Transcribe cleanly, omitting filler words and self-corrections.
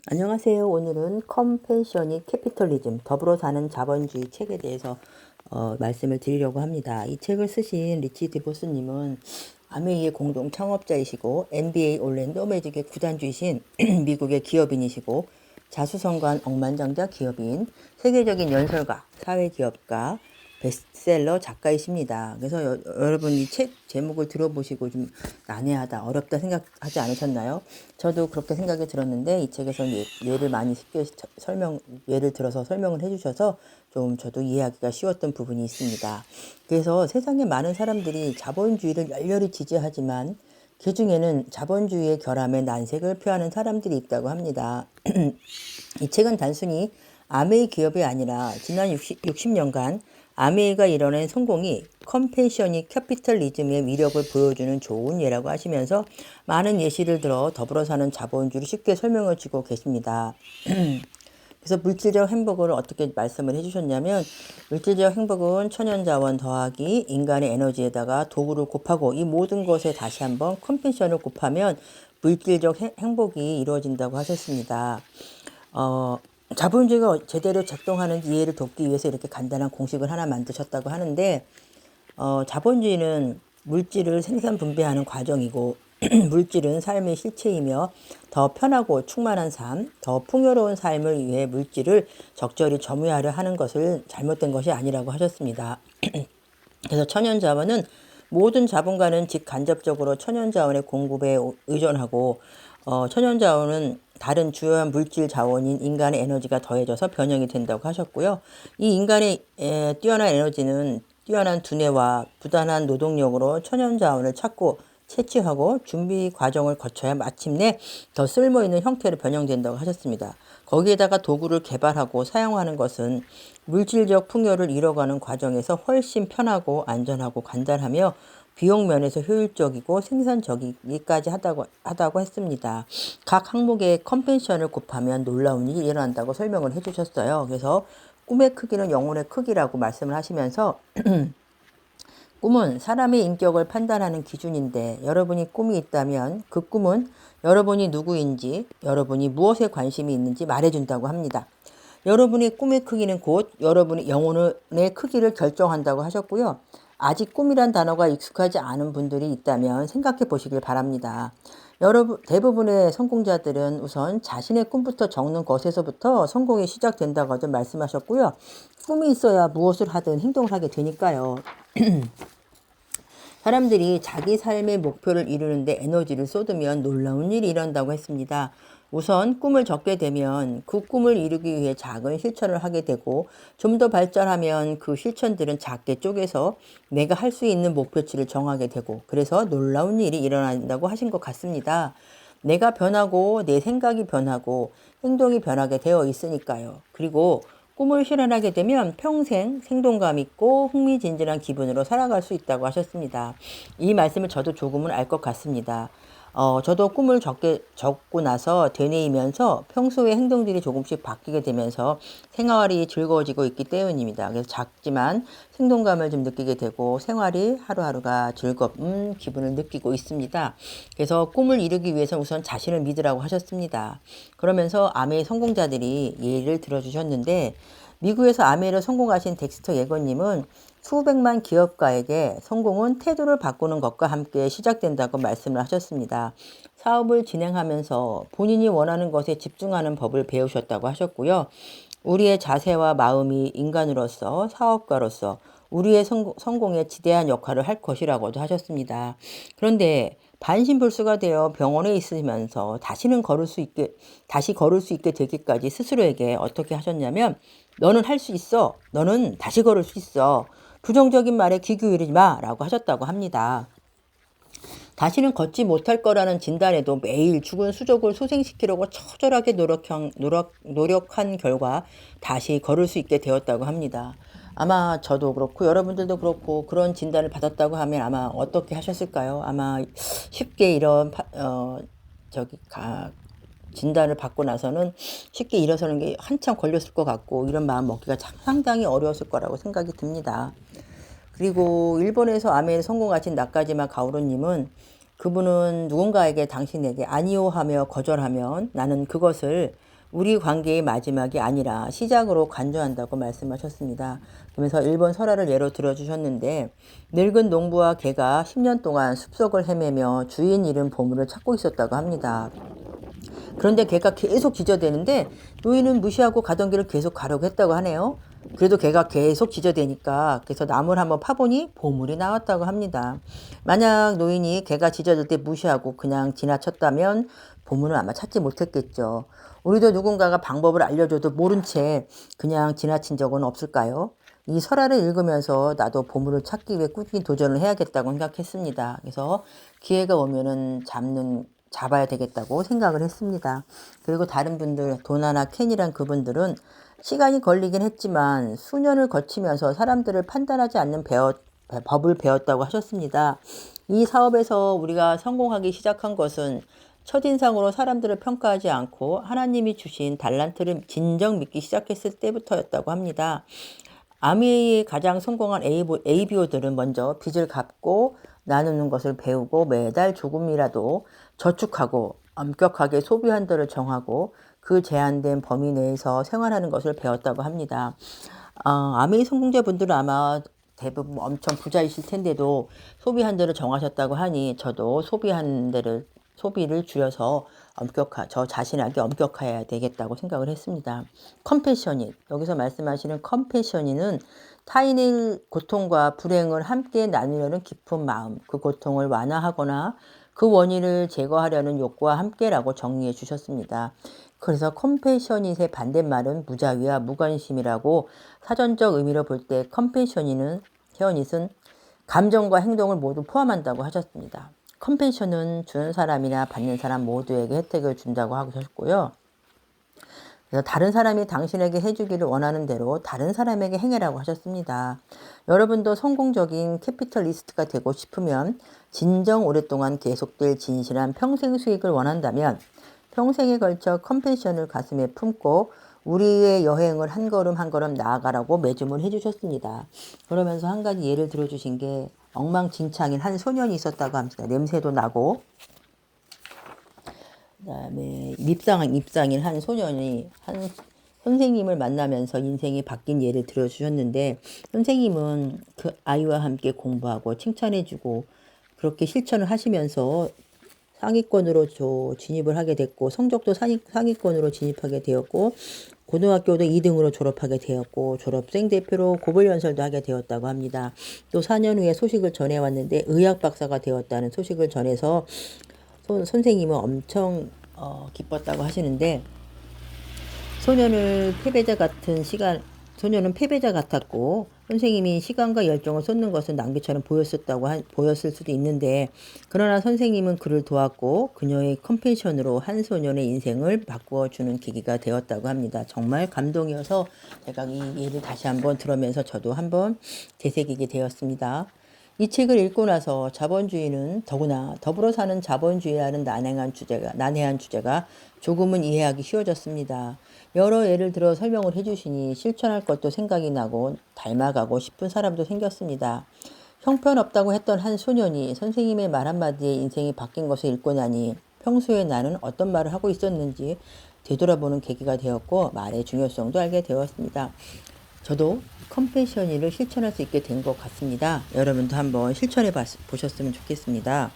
안녕하세요. 오늘은 컴패셔닛 캐피털리즘, 더불어 사는 자본주의 책에 대해서 말씀을 드리려고 합니다. 이 책을 쓰신 리치 디보스님은 아메이의 공동 창업자이시고 NBA 올랜도 매직의 구단주이신 미국의 기업인이시고 자수성가한 억만장자 기업인, 세계적인 연설가, 사회기업가, 베스트셀러 작가이십니다. 그래서 여러분 이 책 제목을 들어보시고 좀 난해하다, 어렵다 생각하지 않으셨나요? 저도 그렇게 생각이 들었는데 이 책에서 예를 많이 쉽게 예를 들어서 설명을 해주셔서 좀 저도 이해하기가 쉬웠던 부분이 있습니다. 그래서 세상에 많은 사람들이 자본주의를 열렬히 지지하지만 그 중에는 자본주의의 결함에 난색을 표하는 사람들이 있다고 합니다. 이 책은 단순히 아메이 기업이 아니라 지난 60년간 아메이가 이뤄낸 성공이 컴패셔닛 캐피털리즘의 위력을 보여주는 좋은 예라고 하시면서 많은 예시를 들어 더불어 사는 자본주의를 쉽게 설명을 주고 계십니다. 그래서 물질적 행복을 어떻게 말씀을 해주셨냐면, 물질적 행복은 천연자원 더하기 인간의 에너지에다가 도구를 곱하고 이 모든 것에 다시 한번 컴패션을 곱하면 물질적 행복이 이루어진다고 하셨습니다. 자본주의가 제대로 작동하는 이해를 돕기 위해서 이렇게 간단한 공식을 하나 만드셨다고 하는데, 자본주의는 물질을 생산 분배하는 과정이고 물질은 삶의 실체이며 더 편하고 충만한 삶, 더 풍요로운 삶을 위해 물질을 적절히 점유하려 하는 것을 잘못된 것이 아니라고 하셨습니다. 그래서 천연자원은 모든 자본가는 직간접적으로 천연자원의 공급에 의존하고 천연자원은 다른 주요한 물질 자원인 인간의 에너지가 더해져서 변형이 된다고 하셨고요. 이 인간의 뛰어난 에너지는 뛰어난 두뇌와 부단한 노동력으로 천연자원을 찾고 채취하고 준비 과정을 거쳐야 마침내 더 쓸모있는 형태로 변형된다고 하셨습니다. 거기에다가 도구를 개발하고 사용하는 것은 물질적 풍요를 이뤄가는 과정에서 훨씬 편하고 안전하고 간단하며 비용 면에서 효율적이고 생산적이기까지 하다고 했습니다. 각 항목의 컴펜션을 곱하면 놀라운 일이 일어난다고 설명을 해주셨어요. 그래서 꿈의 크기는 영혼의 크기라고 말씀을 하시면서 꿈은 사람의 인격을 판단하는 기준인데 여러분이 꿈이 있다면 그 꿈은 여러분이 누구인지, 여러분이 무엇에 관심이 있는지 말해준다고 합니다. 여러분의 꿈의 크기는 곧 여러분의 영혼의 크기를 결정한다고 하셨고요. 아직 꿈이란 단어가 익숙하지 않은 분들이 있다면 생각해 보시길 바랍니다. 대부분의 성공자들은 우선 자신의 꿈부터 적는 것에서부터 성공이 시작된다고도 말씀하셨고요. 꿈이 있어야 무엇을 하든 행동을 하게 되니까요. 사람들이 자기 삶의 목표를 이루는데 에너지를 쏟으면 놀라운 일이 일어난다고 했습니다. 우선 꿈을 적게 되면 그 꿈을 이루기 위해 작은 실천을 하게 되고 좀 더 발전하면 그 실천들은 작게 쪼개서 내가 할 수 있는 목표치를 정하게 되고 그래서 놀라운 일이 일어난다고 하신 것 같습니다. 내가 변하고 내 생각이 변하고 행동이 변하게 되어 있으니까요. 그리고 꿈을 실현하게 되면 평생 생동감 있고 흥미진진한 기분으로 살아갈 수 있다고 하셨습니다. 이 말씀을 저도 조금은 알 것 같습니다. 저도 꿈을 적고 나서 되뇌이면서 평소의 행동들이 조금씩 바뀌게 되면서 생활이 즐거워지고 있기 때문입니다. 그래서 작지만 생동감을 좀 느끼게 되고 생활이 하루하루가 즐거운 기분을 느끼고 있습니다. 그래서 꿈을 이루기 위해서 우선 자신을 믿으라고 하셨습니다. 그러면서 아메이 성공자들이 예를 들어주셨는데 미국에서 아메이로 성공하신 덱스터 예거님은 수백만 기업가에게 성공은 태도를 바꾸는 것과 함께 시작된다고 말씀을 하셨습니다. 사업을 진행하면서 본인이 원하는 것에 집중하는 법을 배우셨다고 하셨고요. 우리의 자세와 마음이 인간으로서 사업가로서 우리의 성공에 지대한 역할을 할 것이라고도 하셨습니다. 그런데 반신불수가 되어 병원에 있으면서 다시 걸을 수 있게 되기까지 스스로에게 어떻게 하셨냐면 너는 할 수 있어. 너는 다시 걸을 수 있어. 부정적인 말에 귀 기울이지 마 라고 하셨다고 합니다. 다시는 걷지 못할 거라는 진단에도 매일 죽은 수족을 소생시키려고 처절하게 노력한 결과 다시 걸을 수 있게 되었다고 합니다. 아마 저도 그렇고 여러분들도 그렇고 그런 진단을 받았다고 하면 아마 어떻게 하셨을까요? 아마 쉽게 이런 진단을 받고 나서는 쉽게 일어서는 게 한참 걸렸을 것 같고 이런 마음 먹기가 상당히 어려웠을 거라고 생각이 듭니다. 그리고 일본에서 아메에 성공하신 나카지마 가오루님은 그분은 누군가에게 당신에게 아니요 하며 거절하면 나는 그것을 우리 관계의 마지막이 아니라 시작으로 간주한다고 말씀하셨습니다. 그러면서 일본 설화를 예로 들어주셨는데 늙은 농부와 개가 10년 동안 숲속을 헤매며 주인 잃은 보물을 찾고 있었다고 합니다. 그런데 걔가 계속 기저대는데 노인은 무시하고 가던 길을 계속 가려고 했다고 하네요. 그래도 걔가 계속 기저대니까 그래서 나무를 한번 파보니 보물이 나왔다고 합니다. 만약 노인이 걔가 지저댈 때 무시하고 그냥 지나쳤다면 보물은 아마 찾지 못했겠죠. 우리도 누군가가 방법을 알려줘도 모른 채 그냥 지나친 적은 없을까요? 이 설화를 읽으면서 나도 보물을 찾기 위해 꾸준히 도전을 해야겠다고 생각했습니다. 그래서 기회가 오면은 잡아야 되겠다고 생각을 했습니다. 그리고 다른 분들, 도나나 켄이란 그분들은 시간이 걸리긴 했지만 수년을 거치면서 사람들을 판단하지 않는 법을 배웠다고 하셨습니다. 이 사업에서 우리가 성공하기 시작한 것은 첫인상으로 사람들을 평가하지 않고 하나님이 주신 달란트를 진정 믿기 시작했을 때부터였다고 합니다. 아미의 가장 성공한 ABO들은 먼저 빚을 갚고 나누는 것을 배우고 매달 조금이라도 저축하고 엄격하게 소비 한도를 정하고 그 제한된 범위 내에서 생활하는 것을 배웠다고 합니다. 아메이 성공자분들은 아마 대부분 엄청 부자이실 텐데도 소비 한도를 정하셨다고 하니 저도 소비를 줄여서 저 자신에게 엄격해야 되겠다고 생각을 했습니다. 컴패셔닛, 여기서 말씀하시는 컴패셔닛은 타인의 고통과 불행을 함께 나누려는 깊은 마음, 그 고통을 완화하거나 그 원인을 제거하려는 욕구와 함께라고 정리해 주셨습니다. 그래서 컴패셔닛의 반대말은 무자비와 무관심이라고 사전적 의미로 볼 때 컴패셔닛은 감정과 행동을 모두 포함한다고 하셨습니다. 컴패션은 주는 사람이나 받는 사람 모두에게 혜택을 준다고 하셨고요. 그래서 다른 사람이 당신에게 해주기를 원하는 대로 다른 사람에게 행해라고 하셨습니다. 여러분도 성공적인 캐피털리스트가 되고 싶으면 진정 오랫동안 계속될 진실한 평생 수익을 원한다면 평생에 걸쳐 컴패션을 가슴에 품고 우리의 여행을 한 걸음 한 걸음 나아가라고 매주문 해주셨습니다. 그러면서 한 가지 예를 들어주신 게 엉망진창인 한 소년이 있었다고 합니다. 냄새도 나고 그다음에 밉상인 한 소년이 한 선생님을 만나면서 인생이 바뀐 예를 들어주셨는데 선생님은 그 아이와 함께 공부하고 칭찬해주고 그렇게 실천을 하시면서 상위권으로 진입을 하게 됐고 성적도 상위권으로 진입하게 되었고 고등학교도 2등으로 졸업하게 되었고 졸업생 대표로 고불연설도 하게 되었다고 합니다. 또 4년 후에 소식을 전해왔는데 의학 박사가 되었다는 소식을 전해서 선생님은 엄청 기뻤다고 하시는데 소년은 패배자 같았고 선생님이 시간과 열정을 쏟는 것은 낭비처럼 보였을 수도 있는데 그러나 선생님은 그를 도왔고 그녀의 컴패션으로 한 소년의 인생을 바꾸어주는 계기가 되었다고 합니다. 정말 감동이어서 제가 이 예를 다시 한번 들으면서 저도 한번 되새기게 되었습니다. 이 책을 읽고 나서 자본주의는 더구나 더불어 사는 자본주의라는 난해한 주제가 조금은 이해하기 쉬워졌습니다. 여러 예를 들어 설명을 해주시니 실천할 것도 생각이 나고 닮아가고 싶은 사람도 생겼습니다. 형편없다고 했던 한 소년이 선생님의 말 한마디에 인생이 바뀐 것을 읽고 나니 평소에 나는 어떤 말을 하고 있었는지 되돌아보는 계기가 되었고 말의 중요성도 알게 되었습니다. 저도 컴패셔니를 실천할 수 있게 된 것 같습니다. 여러분도 한번 실천해 보셨으면 좋겠습니다.